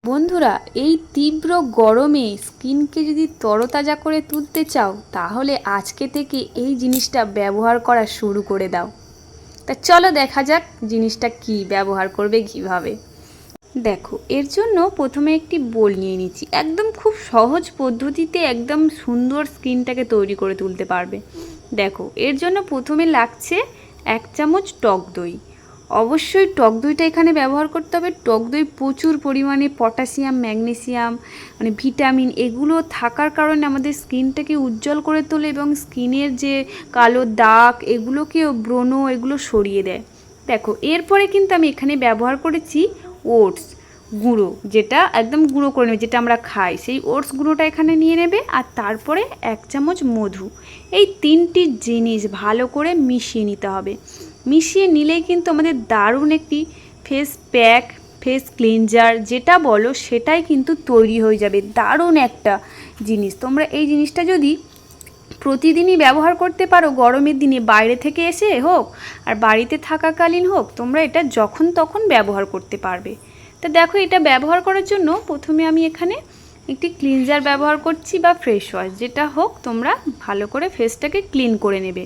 বন্ধুরা, এই তীব্র গরমে স্কিনকে যদি তরতাজা করে তুলতে চাও তাহলে আজকে থেকে এই জিনিসটা ব্যবহার করা শুরু করে দাও। তা চলো দেখা যাক জিনিসটা কি ব্যবহার করবে কিভাবে। দেখো, এর জন্য প্রথমে একটি বোল নিয়ে নিচ্ছি। একদম খুব সহজ পদ্ধতিতে একদম সুন্দর স্কিনটাকে তৈরি করে তুলতে পারবে। দেখো, এর জন্য প্রথমে লাগছে 1 চামচ টক দই। অবশ্যই টক দইটা এখানে ব্যবহার করতে হবে। টক দই প্রচুর পরিমাণে পটাশিয়াম, ম্যাগনেসিয়াম মানে ভিটামিন এগুলো থাকার কারণে আমাদের স্কিনটাকে উজ্জ্বল করে তোলে এবং স্কিনের যে কালো দাগ এগুলোকেও, ব্রণ এগুলো সরিয়ে দেয়। দেখো, এরপরে কিন্তু আমি এখানে ব্যবহার করেছি ওটস গুঁড়ো, যেটা একদম গুঁড়ো করে নেবে, যেটা আমরা খাই সেই ওটস গুঁড়োটা এখানে নিয়ে নেবে। আর তারপরে 1 চামচ মধু। এই 3টি জিনিস ভালো করে মিশিয়ে নিতে হবে। মিশিয়ে নিলেই কিন্তু আমাদের দারুণ একটি ফেস প্যাক, ফেস ক্লিনজার যেটা বলো সেটাই কিন্তু তৈরি হয়ে যাবে। দারুণ একটা জিনিস। তোমরা এই জিনিসটা যদি প্রতিদিনই ব্যবহার করতে পারো, গরমের দিনে বাইরে থেকে এসে হোক আর বাড়িতে থাকাকালীন হোক, তোমরা এটা যখন তখন ব্যবহার করতে পারবে। তো দেখো, এটা ব্যবহার করার জন্য প্রথমে আমি এখানে একটি ক্লিনজার ব্যবহার করছি বা ফ্রেশ ওয়াশ, যেটা হোক তোমরা ভালো করে ফেসটাকে ক্লিন করে নেবে।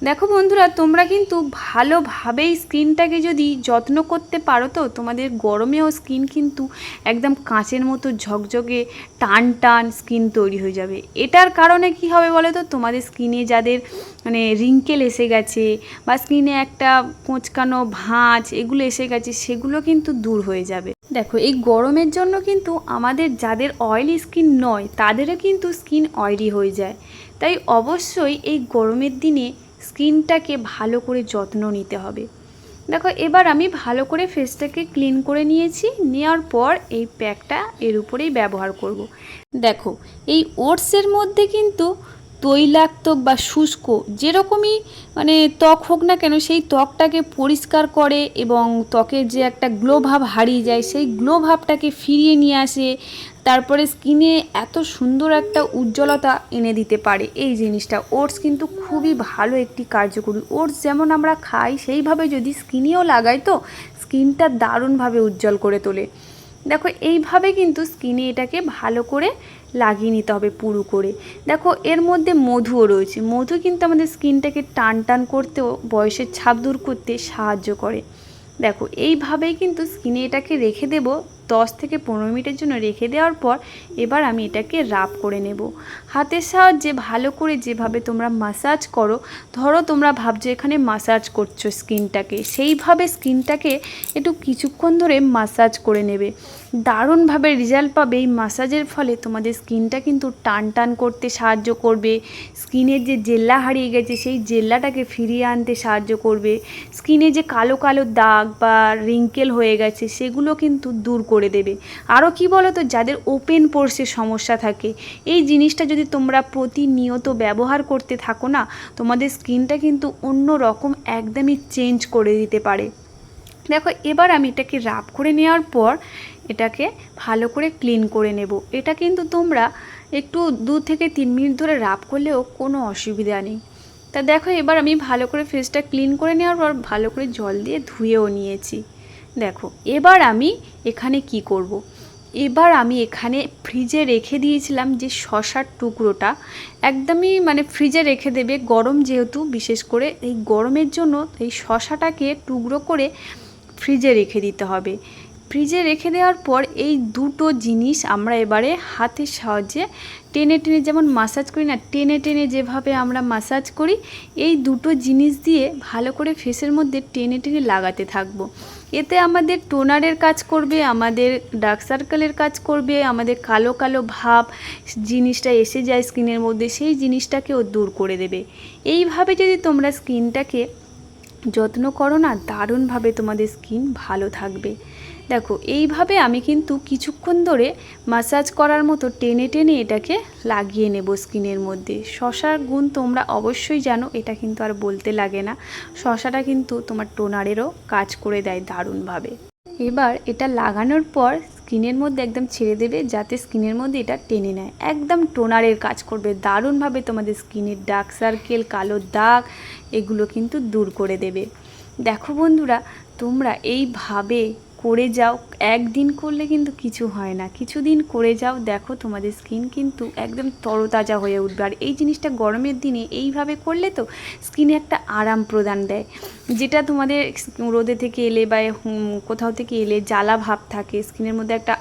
দেখো বন্ধুরা, তোমরা কিন্তু ভালোভাবেই স্কিনটাকে যদি যত্ন করতে পারো তো তোমাদের গরমেও স্কিন কিন্তু একদম কাঁচের মতো ঝকঝকে টান টান স্কিন তৈরি হয়ে যাবে। এটার কারণে কি হবে বলো তো, তোমাদের স্কিনে যাদের মানে রিঙ্কেল এসে গেছে বা স্কিনে একটা কোঁচকানো ভাঁজ এগুলো এসে গেছে, সেগুলো কিন্তু দূর হয়ে যাবে। দেখো, এই গরমের জন্য কিন্তু আমাদের যাদের অয়েলি স্কিন নয় তাদেরও কিন্তু স্কিন অয়েলি হয়ে যায়। তাই অবশ্যই এই গরমের দিনে স্কিনটাকে ভালো করে যত্ন নিতে হবে। দেখো, এবার আমি ভালো করে ফেসটাকে ক্লিন করে নিয়েছি। নেওয়ার পর এই প্যাকটা এর উপরেই ব্যবহার করব। দেখো, এই ওটসের মধ্যে কিন্তু তৈলাক্ত বা শুষ্ক যেরকমই মানে ত্বক হোক না কেন, সেই ত্বকটাকে পরিষ্কার করে এবং ত্বকের যে একটা গ্লো ভাব হারিয়ে যায় সেই গ্লো ভাবটাকে ফিরিয়ে নিয়ে আসে। তারপরে স্কিনে এত সুন্দর একটা উজ্জ্বলতা এনে দিতে পারে এই জিনিসটা। ওটস কিন্তু খুবই ভালো একটি কার্যকরী। ওটস যেমন আমরা খাই সেইভাবে যদি স্কিনেও লাগাই তো স্কিনটা দারুণভাবে উজ্জ্বল করে তোলে। দেখো, এইভাবে কিন্তু স্কিনে এটাকে ভালো করে লাগিয়ে নিতে হবে পুরো করে। দেখো, এর মধ্যে মধুও রয়েছে। মধু কিন্তু আমাদের স্কিনটাকে টান টান করতেও, বয়সের ছাপ দূর করতে সাহায্য করে। দেখো, এইভাবেই কিন্তু স্কিনে এটাকে রেখে দেব। 10 থেকে 15 মিনিটের জন্য রেখে দেওয়ার পর এবার আমি এটাকে রাব করে নেব হাতের সাহায্যে। ভালো করে যেভাবে তোমরা মাসাজ করো, ধরো তোমরা ভাবছো এখানে মাসাজ করছো স্কিনটাকে, সেইভাবে স্কিনটাকে একটু কিছুক্ষণ ধরে মাসাজ করে নেবে। দারুণভাবে রেজাল্ট পাবে। এই মাসাজের ফলে তোমাদের স্কিনটা কিন্তু টান টান করতে সাহায্য করবে। স্কিনের যে জেল্লা হারিয়ে গেছে সেই জেল্লাটাকে ফিরিয়ে আনতে সাহায্য করবে। স্কিনে যে কালো কালো দাগ বা রিঙ্কেল হয়ে গেছে সেগুলো কিন্তু দূর করে দেবে। আরও কি বলো তো, যাদের ওপেন পোরসের সমস্যা থাকে, এই জিনিসটা যদি তোমরা প্রতিনিয়ত ব্যবহার করতে থাকো না, তোমাদের স্কিনটা কিন্তু অন্য রকম একদমই চেঞ্জ করে দিতে পারে। দেখো, এবার আমি এটাকে রাব করে নেওয়ার পর এটাকে ভালো করে ক্লিন করে নেব। এটা কিন্তু তোমরা একটু 2 থেকে 3 মিনিট ধরে রাব করলেও কোনো অসুবিধা নেই। তা দেখো, এবার আমি ভালো করে ফেসটা ক্লিন করে নেওয়ার পর ভালো করে জল দিয়ে ধুয়েও নিয়েছি। দেখো, এবার আমি এখানে কি করব। এবার আমি এখানে ফ্রিজে রেখে দিয়েছিলাম যে শশার টুকরোটা, একদমই মানে ফ্রিজে রেখে দেবে। গরম যেহেতু, বিশেষ করে এই গরমের জন্য এই শশাটাকে টুকরো করে ফ্রিজে রেখে দিতে হবে। ফ্রিজে রেখে দেওয়ার পর এই দুটো জিনিস আমরা এবারে হাতের সাহায্যে টেনে টেনে, যেমন মাসাজ করি না, টেনে টেনে যেভাবে আমরা মাসাজ করি, এই দুটো জিনিস দিয়ে ভালো করে ফেসের মধ্যে টেনে টেনে লাগাতে থাকবো। এতে আমাদের টোনারের কাজ করবে, আমাদের ডার্ক সার্কেলের কাজ করবে, আমাদের কালো কালো ভাব জিনিসটা এসে যায় স্কিনের মধ্যে সেই জিনিসটাকেও দূর করে দেবে। এইভাবে যদি তোমরা স্কিনটাকে যত্ন করো না, দারুণভাবে তোমাদের স্কিন ভালো থাকবে। দেখো, এইভাবে আমি কিন্তু কিছুক্ষণ ধরে মাসাজ করার মতো টেনে টেনে এটাকে লাগিয়ে নেব স্কিনের মধ্যে। শশার গুণ তোমরা অবশ্যই জানো, এটা কিন্তু আর বলতে লাগে না। শশাটা কিন্তু তোমার টোনারেরও কাজ করে দেয় দারুণভাবে। এবার এটা লাগানোর পর স্কিনের মধ্যে একদম ছেড়ে দেবে, যাতে স্কিনের মধ্যে এটা টেনে নেয়। একদম টোনারের কাজ করবে দারুণভাবে। তোমাদের স্কিনের ডার্ক সার্কেল, কালো দাগ এগুলো কিন্তু দূর করে দেবে। দেখো বন্ধুরা, তোমরা এইভাবে করে যাও। একদিন করলে কিন্তু কিছু হয় না, কিছুদিন করে যাও, দেখো তোমাদের স্কিন কিন্তু একদম তরতাজা হয়ে উঠবে। আর এই জিনিসটা গরমের দিনে এইভাবে করলে তো স্কিনে একটা আরাম প্রদান দেয়, যেটা তোমাদের রোদে থেকে এলে বা কোথাও থেকে এলে জ্বালা ভাব থাকে, স্কিনের মধ্যে একটা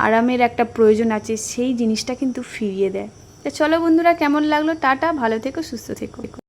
আরামের একটা প্রয়োজন আছে, সেই জিনিসটা কিন্তু ফিরিয়ে দেয়। তো চলো বন্ধুরা, কেমন লাগলো? টাটা, ভালো থেকো, সুস্থ থেকো।